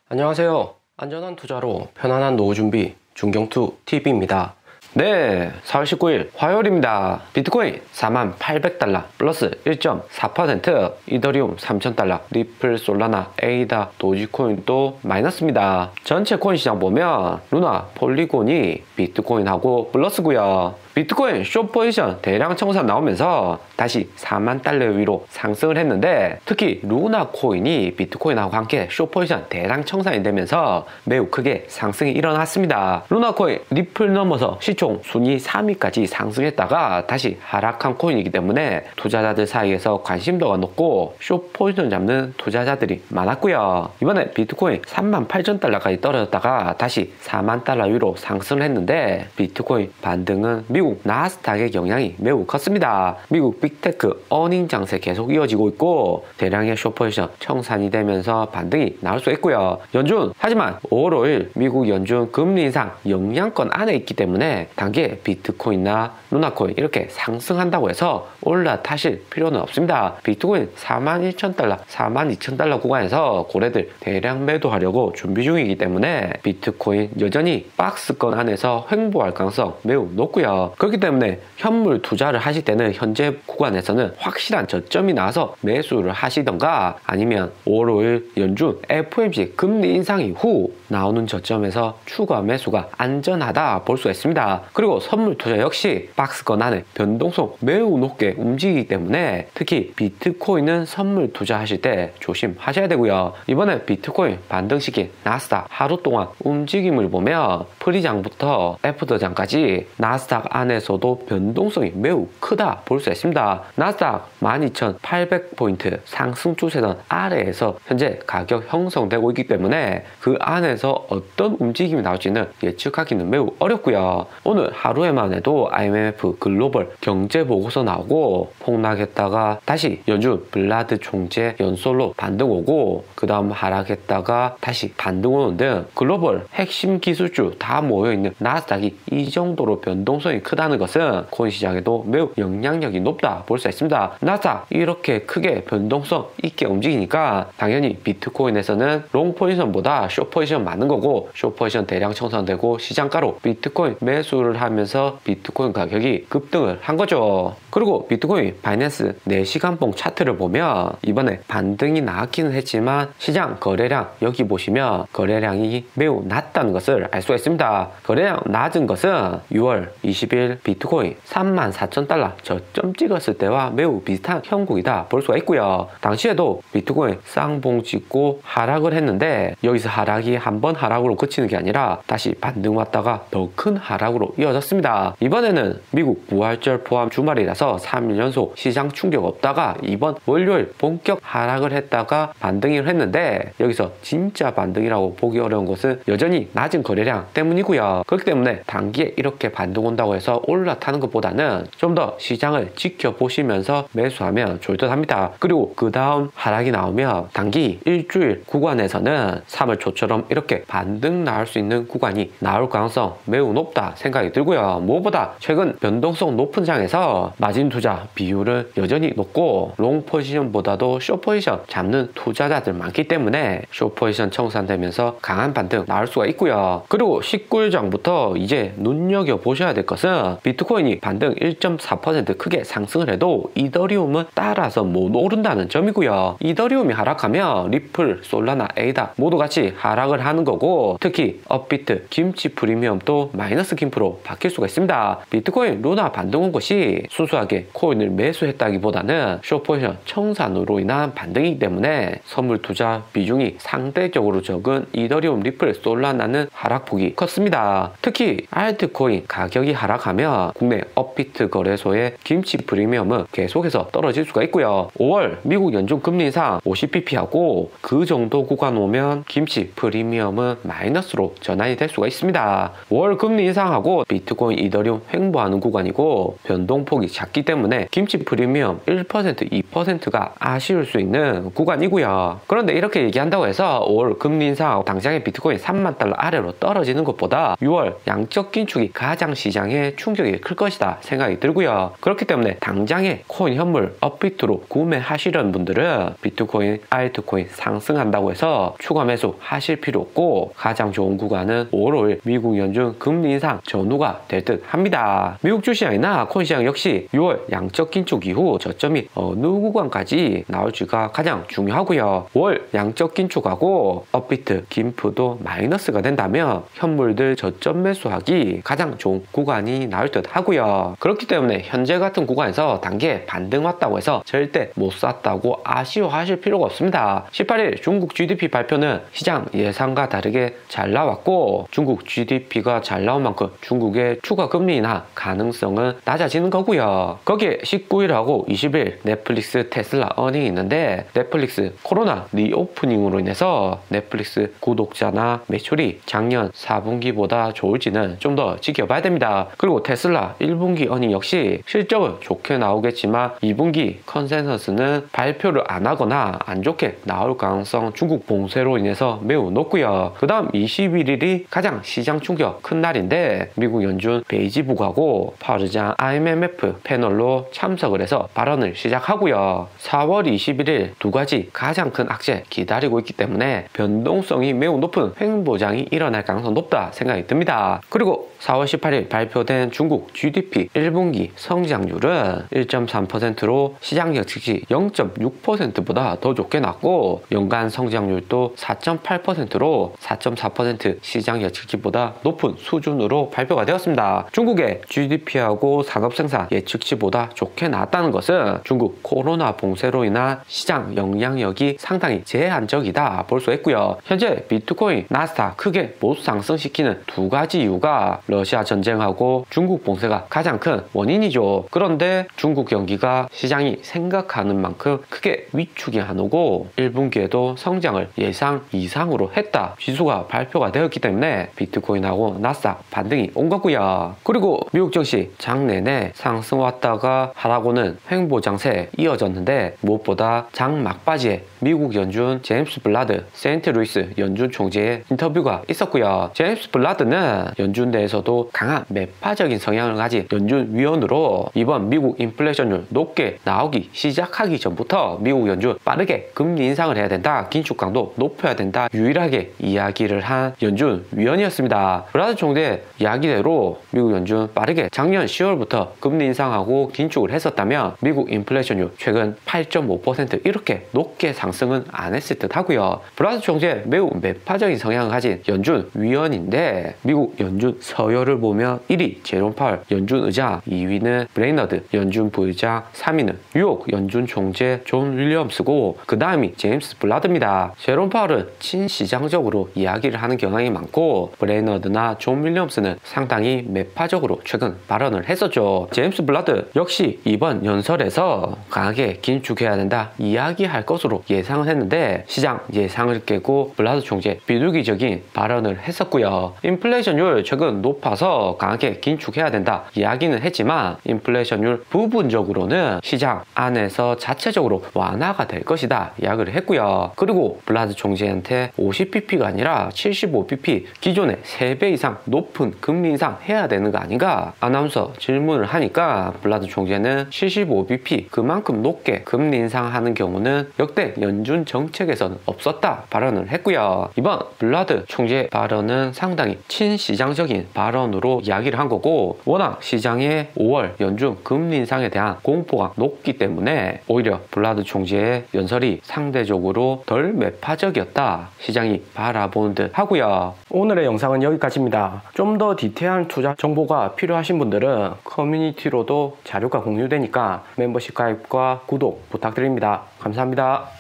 안녕하세요. 안전한 투자로 편안한 노후 준비 중경투 TV입니다. 네, 4월 19일 화요일입니다. 비트코인 4800달러 플러스 1.4%, 이더리움 3000달러, 리플, 솔라나, 에이다, 도지코인도 마이너스입니다. 전체 코인 시장 보면 루나, 폴리곤이 비트코인하고 플러스고요. 비트코인 숏 포지션 대량 청산 나오면서 다시 4만 달러 위로 상승을 했는데, 특히 루나 코인이 비트코인하고 함께 숏 포지션 대량 청산이 되면서 매우 크게 상승이 일어났습니다. 루나 코인 리플 넘어서 시총 순위 3위까지 상승했다가 다시 하락한 코인이기 때문에 투자자들 사이에서 관심도가 높고 숏 포지션 잡는 투자자들이 많았고요. 이번에 비트코인 38,000달러까지 떨어졌다가 다시 4만 달러 위로 상승을 했는데, 비트코인 반등은 미국 나스닥의 영향이 매우 컸습니다. 미국 빅테크 어닝 장세 계속 이어지고 있고 대량의 숏 포지션 청산이 되면서 반등이 나올 수 있고요. 연준, 하지만 5월 5일 미국 연준 금리 인상 영향권 안에 있기 때문에 단기에 비트코인이나 루나코인 이렇게 상승한다고 해서 올라타실 필요는 없습니다. 비트코인 41,000달러, 42,000달러 구간에서 고래들 대량 매도하려고 준비 중이기 때문에 비트코인 여전히 박스권 안에서 횡보할 가능성 매우 높고요. 그렇기 때문에 현물 투자를 하실 때는 현재 구간에서는 확실한 저점이 나와서 매수를 하시던가, 아니면 5월 5일 연준 FOMC 금리 인상 이후 나오는 저점에서 추가 매수가 안전하다 볼 수가 있습니다. 그리고 선물 투자 역시 박스권 안에 변동성 매우 높게 움직이기 때문에 특히 비트코인은 선물 투자하실 때 조심하셔야 되고요. 이번에 비트코인 반등시킨 나스닥 하루 동안 움직임을 보면 프리장부터 애프터장까지 나스닥 안에서도 변동성이 매우 크다 볼 수 있습니다. 나스닥 12,800포인트 상승 추세선 아래에서 현재 가격 형성되고 있기 때문에 그 안에서 어떤 움직임이 나올지는 예측하기는 매우 어렵고요. 오늘 하루에만 해도 IMF 글로벌 경제 보고서 나오고 폭락했다가 다시 연준 블라드 총재 연설로 반등 오고 그 다음 하락했다가 다시 반등 오는 등 글로벌 핵심 기술주 다 모여있는 나스닥이 이 정도로 변동성이 크다는 것은 코인 시장에도 매우 영향력이 높다 볼 수 있습니다. 나스닥 이렇게 크게 변동성 있게 움직이니까 당연히 비트코인에서는 롱 포지션보다 숏 포지션 많은 거고, 숏 포지션 대량 청산되고 시장가로 비트코인 매수를 하면서 비트코인 가격이 급등을 한 거죠. 그리고 비트코인 바이낸스 4시간봉 차트를 보면 이번에 반등이 나왔기는 했지만 시장 거래량 여기 보시면 거래량이 매우 낮다는 것을 알 수가 있습니다. 거래량 낮은 것은 6월 20일 비트코인 34,000달러 저점 찍었을 때와 매우 비슷한 형국이다 볼 수가 있고요. 당시에도 비트코인 쌍봉 찍고 하락을 했는데 여기서 하락이 한 번 하락으로 그치는 게 아니라 다시 반등 왔다가 더 큰 하락으로 이어졌습니다. 이번에는 미국 부활절 포함 주말이라서 3일 연속 시장 충격 없다가 이번 월요일 본격 하락을 했다가 반등을 했는데, 여기서 진짜 반등이라고 보기 어려운 것은 여전히 낮은 거래량 때문이고요. 그렇기 때문에 단기에 이렇게 반등 온다고 해서 올라타는 것보다는 좀 더 시장을 지켜보시면서 매수하면 좋을 듯 합니다. 그리고 그 다음 하락이 나오면 단기 일주일 구간에서는 3월 초처럼 이렇게 반등 나올 수 있는 구간이 나올 가능성 매우 높다 생각이 들고요. 무엇보다 최근 변동성 높은 장에서 마진 투자 비율은 여전히 높고 롱 포지션보다도 숏 포지션 잡는 투자자들 많기 때문에 숏 포지션 청산되면서 강한 반등 나올 수가 있고요. 그리고 19일 장부터 이제 눈여겨보셔야 될 것은 비트코인이 반등 1.4% 크게 상승을 해도 이더리움은 따라서 못 오른다는 점이고요. 이더리움이 하락하면 리플, 솔라나, 에이다 모두 같이 하락을 하는 거고, 특히 업비트, 김치 프리미엄도 마이너스 김프로 바뀔 수가 있습니다. 비트코인 루나 반등 온 것이 순수하게 코인을 매수했다기보다는 숏 포지션 청산으로 인한 반등이기 때문에 선물 투자 비중이 상대적으로 적은 이더리움, 리플, 솔라나는 하락폭이 컸습니다. 특히 알트코인 가격이 하락하면 국내 업비트 거래소의 김치 프리미엄은 계속해서 떨어질 수가 있고요. 5월 미국 연준 금리 인상 50bp하고 그 정도 구간 오면 김치 프리미엄은 마이너스로 전환이 될 수가 있습니다. 5월 금리 인상하고 비트코인, 이더리움 횡보하는 구간이고 변동폭이 작기 때문에 김치 프리미엄 1%, 2%가 아쉬울 수 있는 구간이고요. 그런데 이렇게 얘기한다고 해서 5월 금리 인상하고 당장에 비트코인 3만 달러 아래로 떨어지는 것보다 6월 양적 긴축이 가장 시장에 충격이 클 것이다 생각이 들고요. 그렇기 때문에 당장에 코인 현물 업비트로 구매하시려는 분들은 비트코인, 알트코인 상승한다고 해서 추가 매수 하실 필요 없고, 가장 좋은 구간은 5월 5일 미국 연준 금리 인상 전후가 될 듯 합니다. 미국 주시장이나 코인 시장 역시 6월 양적 긴축 이후 저점이 어느 구간까지 나올지가 가장 중요하고요. 5월 양적 긴축하고 업비트, 김프도 마이너스가 된다면 현물들 저점 매수하기 가장 좋은 구간이 나올 듯 하고요. 그렇기 때문에 현재 같은 구간에서 단계 반등 왔다고 해서 절대 못 샀다고 아쉬워하실 필요가 없습니다. 18일 중국 GDP 발표는 시장 예상과 다르게 잘 나왔고, 중국 GDP가 잘 나온 만큼 중국의 추가 금리 인하 가능성은 낮아지는 거고요. 거기에 19일하고 20일 넷플릭스, 테슬라 어닝이 있는데, 넷플릭스 코로나 리오프닝으로 인해서 넷플릭스 구독자나 매출이 작년 4분기보다 좋을지는 좀 더 지켜봐야 됩니다. 그리고 테슬라 1분기 어닝 역시 실적은 좋게 나오겠지만 2분기 컨센서스는 발표를 안 하거나 안 좋게 나올 가능성 중국 봉쇄로 인해서 매우 높고요. 그 다음 21일이 가장 시장 충격 큰 날인데, 미국 연준 베이지북하고 파르장 IMF 패널로 참석을 해서 발언을 시작하고요. 4월 21일 두 가지 가장 큰 악재 기다리고 있기 때문에 변동성이 매우 높은 횡보장이 일어날 가능성 높다 생각이 듭니다. 그리고 4월 18일 발표된 중국 GDP 1분기 성장률은 1.3%로 시장 예측치 0.6%보다 더 좋게 났고, 연간 성장률도 4.8%로 4.4% 시장 예측치보다 높은 수준으로 발표가 되었습니다. 중국의 GDP하고 산업생산 예측치보다 좋게 나왔다는 것은 중국 코로나 봉쇄로 인한 시장 영향력이 상당히 제한적이다 볼 수 있고요. 현재 비트코인, 나스닥 크게 못 상승시키는 두 가지 이유가 러시아 전쟁하고 중국 봉쇄가 가장 큰 원인이죠. 그런데 중국 경기가 시장이 생각하는 만큼 크게 위축이 안 오고 1분기에도 성장을 예상 이상으로 했다 지수가 발표가 되었기 때문에 비트코인하고 나스닥 반등이 온 거고요. 그리고 미국 증시 장 내내 상승 왔다가 하락오는 횡보장세 이어졌는데, 무엇보다 장 막바지에 미국 연준 제임스 블라드 세인트루이스 연준 총재의 인터뷰가 있었고요. 제임스 블라드는 연준 내에서도 강한 매파적인 성향을 가진 연준 위원으로 이번 미국 인플레이션율 높게 나오기 시작하기 전부터 미국 연준 빠르게 금리 인상을 해야 된다, 긴축 강도 높여야 된다 유일하게 이야기를 한 연준 위원이었습니다. 블라드 총재 이야기대로 미국 연준 빠르게 작년 10월부터 금리 인상하고 긴축을 했었다면 미국 인플레이션율 최근 8.5% 이렇게 높게 상승은 안 했을 듯 하고요. 블라드 총재 매우 매파적인 성향을 가진 연준 위원인데, 미국 연준 서열을 보면 1위 제롬 파월 연준 의장, 2위는 브레이너드 연준 부의장, 3위는 뉴욕 연준 총재 존 윌리엄스고 그 다음이 제임스 블라드입니다. 제롬 파월은 친시장적으로 이야기를 하는 경향이 많고, 브레이너드나 존 윌리엄스는 상당히 매파적으로 최근 발언을 했었죠. 제임스 블라드 역시 이번 연설에서 강하게 긴축해야 된다 이야기할 것으로 예상을 했는데, 시장 예상을 깨고 블라드 총재 비둘기적인 발언을 했었고요. 인플레이션율 최근 높아서 강하게 긴축해야 된다 이야기는 했지만, 인플레이션율 부분적으로는 시장 안에서 자체적으로 완화가 될 것이다 이야기를 했고요. 그리고 블라드 총재한테 50bp가 아니라 75bp, 기존의 3배 이상 높은 금리 인상 해야 되는 거 아닌가 아나운서 질문을 하니까, 블라드 총재는 75bp 그만큼 높게 금리 인상하는 경우는 역대 연준 정책에서는 없었다 발언을 했고요. 이번 블라드 총재 발언은 상당히 친시장적인 발언으로 이야기를 한 거고, 워낙 시장의 5월 연준 금리 인상에 대한 공포가 높기 때문에 오히려 블라드 총재의 연설이 상대적으로 덜 매파적이었다 시장이 바라보는 듯 하고요. 오늘의 영상은 여기까지입니다. 좀 더 디테일한 투자 정보가 필요하신 분들은 커뮤니티로도 자료가 공유되니까 멤버십 가입과 구독 부탁드립니다. 감사합니다.